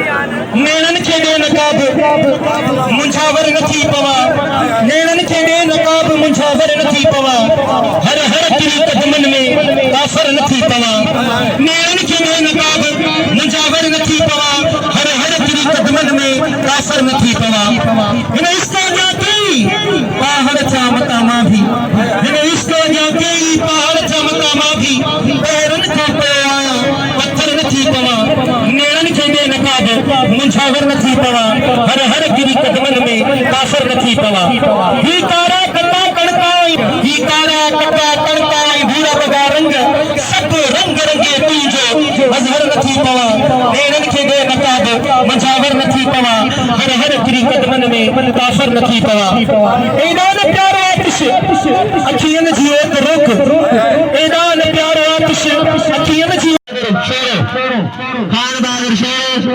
नेणन खे दे नकाब मुंझावर नथी पवा नेणन खे दे नकाब मुंझावर नथी पवा हर हर किरी कदमन में काफर नथी पवा नेणन खे दे नकाब मुंझावर नथी पवा हर हर किरी कदमन में काफर नथी पवा इन इश्क जा कई पहाड़ चा मकामा भी इन इश्क जा कई पहाड़ चा मकामा भी पैरन खे पे आया पत्थर नथी पवा नेणन खे दे नकाब मुंझावर नथी पवा हर हर गिरी कदमन में काफर नथी पवा ही कारा कटा कणकाई ही कारा कटा कणकाई भूरा बगा रंग सब रंग रंगे तुझो मजहर नथी पवा नेणन खे दे नकाब मुंझावर नथी पवा हर हर गिरी कदमन में काफर नथी पवा ऐदान प्यारो आतिश अखियन जी एक रुख ऐदान प्यारो आतिश अखियन जी शेर खान बहादुर शेर